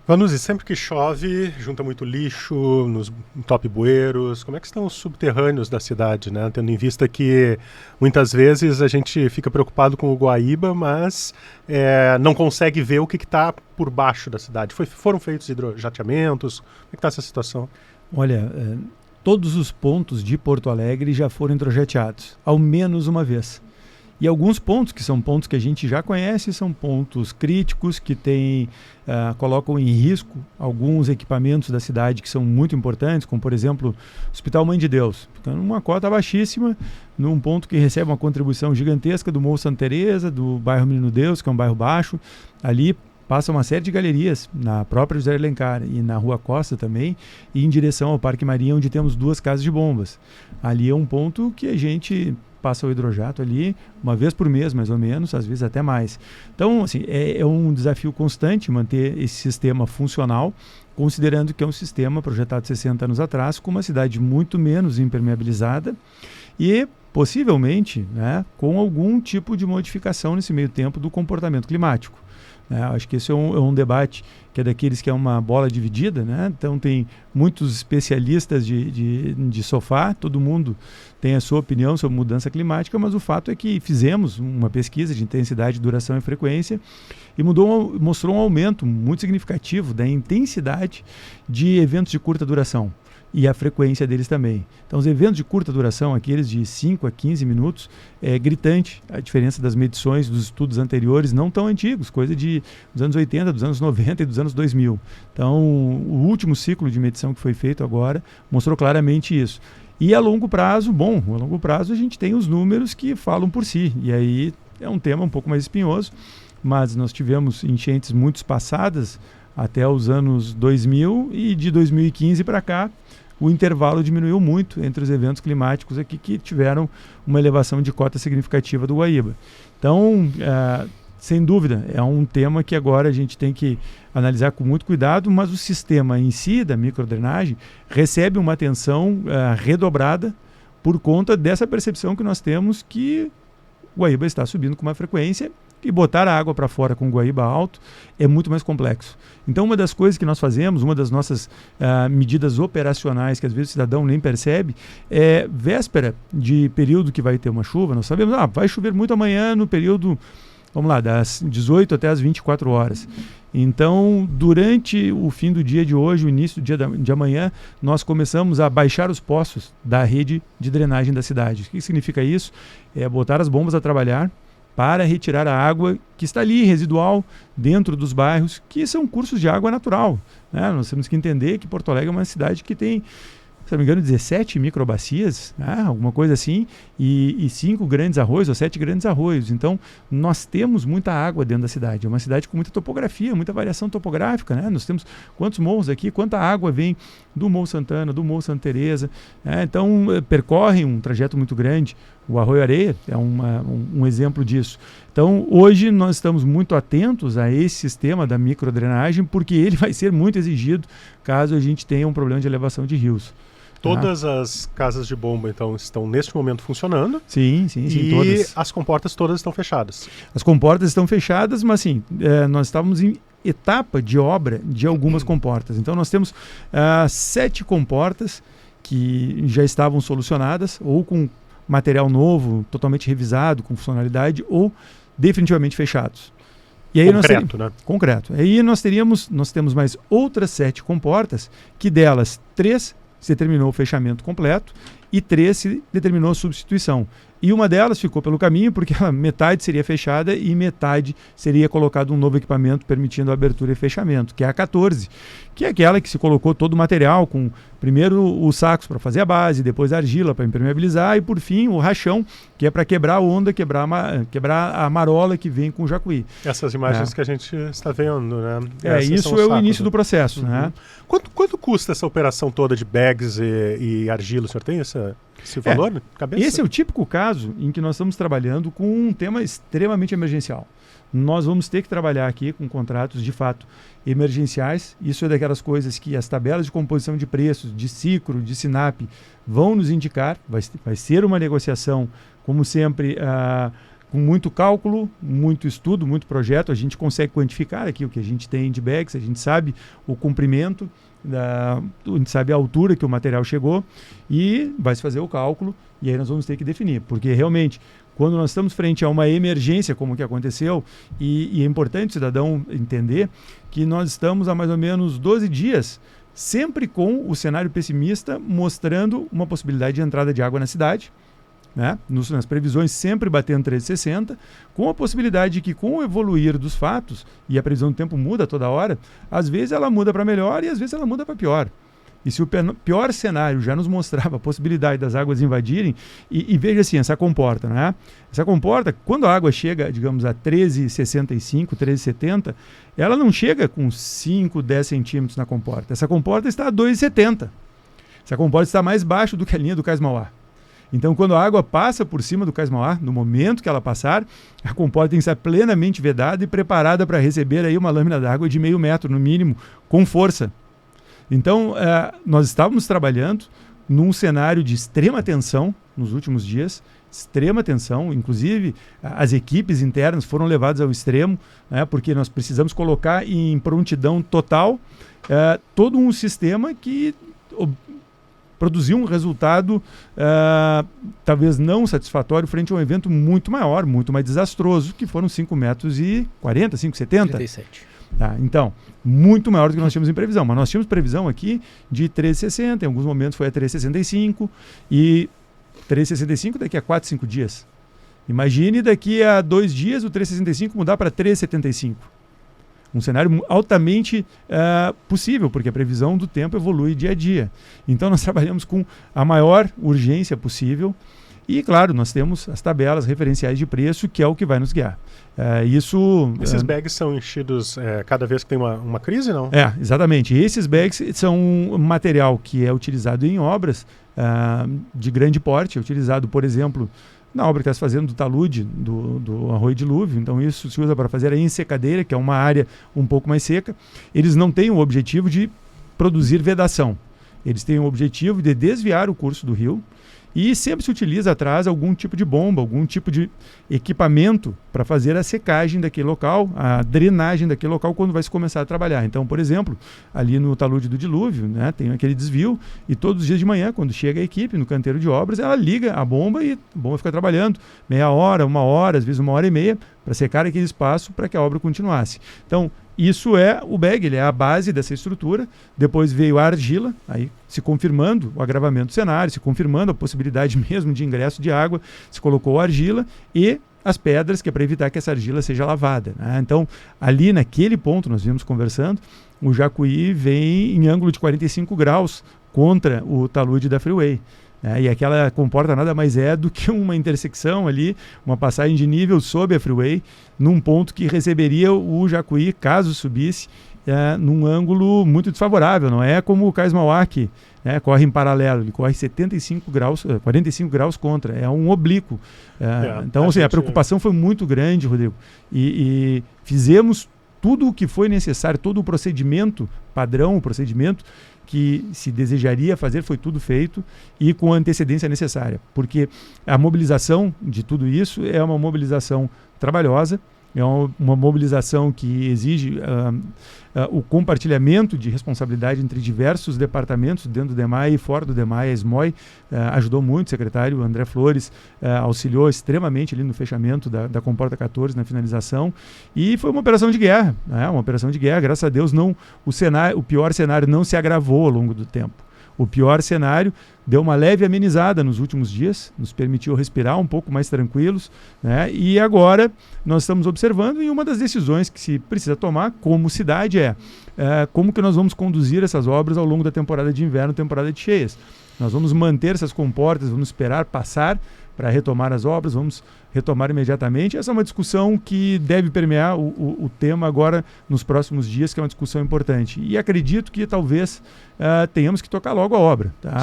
Vanuzi, sempre que chove, junta muito lixo nos top bueiros. Como é que estão os subterrâneos da cidade, né? Tendo em vista que muitas vezes a gente fica preocupado com o Guaíba, mas não consegue ver o que está por baixo da cidade. Foram feitos hidrojateamentos? Como é que está essa situação? Olha, todos os pontos de Porto Alegre já foram hidrojateados, ao menos uma vez. E alguns pontos, que são pontos que a gente já conhece, são pontos críticos que colocam em risco alguns equipamentos da cidade que são muito importantes, como, por exemplo, o Hospital Mãe de Deus. Ficando numa cota baixíssima, num ponto que recebe uma contribuição gigantesca do Morro Santa Teresa, do bairro Menino Deus, que é um bairro baixo. Ali passa uma série de galerias, na própria José Alencar e na Rua Costa também, e em direção ao Parque Marinha, onde temos 2 casas de bombas. Ali é um ponto que a gente passa o hidrojato ali uma vez por mês, mais ou menos, às vezes até mais. Então, assim, é um desafio constante manter esse sistema funcional, considerando que é um sistema projetado 60 anos atrás, com uma cidade muito menos impermeabilizada e, possivelmente, né, com algum tipo de modificação nesse meio tempo do comportamento climático. Acho que esse é um debate que é daqueles que é uma bola dividida, né? Então tem muitos especialistas de sofá, todo mundo tem a sua opinião sobre mudança climática, mas o fato é que fizemos uma pesquisa de intensidade, duração e frequência e mostrou um aumento muito significativo da intensidade de eventos de curta duração e a frequência deles também. Então, os eventos de curta duração, aqueles de 5 a 15 minutos, é gritante a diferença das medições dos estudos anteriores, não tão antigos, coisa dos anos 80, dos anos 90 e dos anos 2000. Então, o último ciclo de medição que foi feito agora mostrou claramente isso. E a longo prazo, a gente tem os números que falam por si, e aí é um tema um pouco mais espinhoso, mas nós tivemos enchentes muito espaçadas até os anos 2000 e de 2015 para cá, o intervalo diminuiu muito entre os eventos climáticos aqui que tiveram uma elevação de cota significativa do Guaíba. Então, sem dúvida, é um tema que agora a gente tem que analisar com muito cuidado, mas o sistema em si da microdrenagem recebe uma atenção redobrada por conta dessa percepção que nós temos que o Guaíba está subindo com uma frequência e botar a água para fora com o Guaíba alto é muito mais complexo. Então, uma das coisas que nós fazemos, uma das nossas medidas operacionais, que às vezes o cidadão nem percebe, é véspera de período que vai ter uma chuva, nós sabemos, vai chover muito amanhã no período, vamos lá, das 18 até as 24 horas. Então, durante o fim do dia de hoje, o início do dia de amanhã, nós começamos a baixar os poços da rede de drenagem da cidade. O que significa isso? É botar as bombas a trabalhar, para retirar a água que está ali, residual, dentro dos bairros, que são cursos de água natural, né? Nós temos que entender que Porto Alegre é uma cidade que tem, se não me engano, 17 microbacias, né? Alguma coisa assim, e 5 grandes arroios, ou 7 grandes arroios. Então, nós temos muita água dentro da cidade. É uma cidade com muita topografia, muita variação topográfica, né? Nós temos quantos morros aqui, quanta água vem do Morro Santana, do Morro Santa Teresa, né? Então, percorre um trajeto muito grande. O Arroio Areia é um exemplo disso. Então, hoje nós estamos muito atentos a esse sistema da microdrenagem, porque ele vai ser muito exigido caso a gente tenha um problema de elevação de rios. Todas as casas de bomba, então, estão neste momento funcionando? Sim, todas. E as comportas todas estão fechadas? As comportas estão fechadas, mas sim, nós estávamos em etapa de obra de algumas comportas. Então, nós temos 7 comportas que já estavam solucionadas, ou com material novo, totalmente revisado, com funcionalidade, ou definitivamente fechados. E aí concreto, né? Concreto. Aí nós temos mais outras 7 comportas, que delas 3 se determinou o fechamento completo e 3 se determinou a substituição. E uma delas ficou pelo caminho porque metade seria fechada e metade seria colocado um novo equipamento permitindo a abertura e fechamento, que é a 14, que é aquela que se colocou todo o material, com primeiro os sacos para fazer a base, depois a argila para impermeabilizar e por fim o rachão, que é para quebrar a onda, quebrar a marola que vem com o jacuí. Essas imagens que a gente está vendo, né? Isso é o início do processo. Uhum. Né? Quanto custa essa operação toda de bags e argila? O senhor tem esse valor na cabeça? Esse é o típico caso em que nós estamos trabalhando com um tema extremamente emergencial. Nós vamos ter que trabalhar aqui com contratos de fato emergenciais. Isso é daquelas coisas que as tabelas de composição de preços, de Cicro, de Sinap, vão nos indicar. Vai ser uma negociação, como sempre, com muito cálculo, muito estudo, muito projeto, a gente consegue quantificar aqui o que a gente tem de bags, a gente sabe o comprimento, a gente sabe a altura que o material chegou e vai se fazer o cálculo e aí nós vamos ter que definir, porque realmente quando nós estamos frente a uma emergência como que aconteceu, e é importante o cidadão entender que nós estamos há mais ou menos 12 dias sempre com o cenário pessimista mostrando uma possibilidade de entrada de água na cidade, né? Nas previsões sempre batendo 13,60, com a possibilidade de que com o evoluir dos fatos, e a previsão do tempo muda toda hora, às vezes ela muda para melhor e às vezes ela muda para pior. E se o pior cenário já nos mostrava a possibilidade das águas invadirem, e veja assim, essa comporta, né? Essa comporta, quando a água chega, digamos, a 13,65, 13,70, ela não chega com 5, 10 centímetros na comporta. Essa comporta está a 2,70. Essa comporta está mais baixo do que a linha do Cais Mauá. Então, quando a água passa por cima do Cais Mauá, no momento que ela passar, a comporta tem que estar plenamente vedada e preparada para receber aí uma lâmina d'água de meio metro, no mínimo, com força. Então, nós estávamos trabalhando num cenário de extrema tensão nos últimos dias, extrema tensão, inclusive as equipes internas foram levadas ao extremo, né, porque nós precisamos colocar em prontidão total todo um sistema que produziu um resultado talvez não satisfatório frente a um evento muito maior, muito mais desastroso, que foram 5,40 metros, 5,70. 37. Tá, então, muito maior do que nós tínhamos em previsão. Mas nós tínhamos previsão aqui de 13,60, em alguns momentos foi a 13,65 e 13,65 daqui a 4, 5 dias. Imagine daqui a 2 dias o 13,65 mudar para 13,75. Um cenário altamente possível, porque a previsão do tempo evolui dia a dia. Então nós trabalhamos com a maior urgência possível e, claro, nós temos as tabelas referenciais de preço, que é o que vai nos guiar. Esses bags são enchidos cada vez que tem uma crise, não? Exatamente. Esses bags são um material que é utilizado em obras de grande porte, é utilizado, por exemplo, na obra que está se fazendo do talude, do arroio dilúvio. Então isso se usa para fazer a ensecadeira, que é uma área um pouco mais seca. Eles não têm o objetivo de produzir vedação. Eles têm o objetivo de desviar o curso do rio e sempre se utiliza atrás algum tipo de bomba, algum tipo de equipamento para fazer a secagem daquele local, a drenagem daquele local quando vai se começar a trabalhar. Então, por exemplo, ali no talude do dilúvio, né, tem aquele desvio e todos os dias de manhã, quando chega a equipe no canteiro de obras, ela liga a bomba e a bomba fica trabalhando meia hora, 1 hora, às vezes 1h30, para secar aquele espaço para que a obra continuasse. Então, isso é o bag, ele é a base dessa estrutura. Depois veio a argila, aí se confirmando o agravamento do cenário, se confirmando a possibilidade mesmo de ingresso de água, se colocou a argila e as pedras, que é para evitar que essa argila seja lavada, né? Então, ali naquele ponto, nós vimos conversando, o Jacuí vem em ângulo de 45 graus contra o talude da Freeway. E aquela comporta nada mais é do que uma intersecção ali, uma passagem de nível sob a Freeway, num ponto que receberia o Jacuí, caso subisse, num ângulo muito desfavorável. Não é como o Cais Mauá, que corre em paralelo, ele corre 75 graus, 45 graus contra, é um oblíquo. Então, assim, a preocupação foi muito grande, Rodrigo, e fizemos tudo o que foi necessário, todo o procedimento padrão, o procedimento que se desejaria fazer, foi tudo feito e com a antecedência necessária, porque a mobilização de tudo isso é uma mobilização trabalhosa, é uma mobilização que exige o compartilhamento de responsabilidade entre diversos departamentos dentro do DEMAI e fora do DEMAI. A SMOI ajudou muito, o secretário André Flores auxiliou extremamente ali no fechamento da Comporta 14, na finalização, e foi uma operação de guerra, uma operação de guerra. Graças a Deus o pior cenário não se agravou ao longo do tempo. O pior cenário deu uma leve amenizada nos últimos dias, nos permitiu respirar um pouco mais tranquilos, né? E agora nós estamos observando, e uma das decisões que se precisa tomar como cidade como que nós vamos conduzir essas obras ao longo da temporada de inverno, temporada de cheias. Nós vamos manter essas comportas, vamos esperar passar para retomar as obras, vamos retomar imediatamente. Essa é uma discussão que deve permear o tema agora nos próximos dias, que é uma discussão importante. E acredito que talvez tenhamos que tocar logo a obra, tá?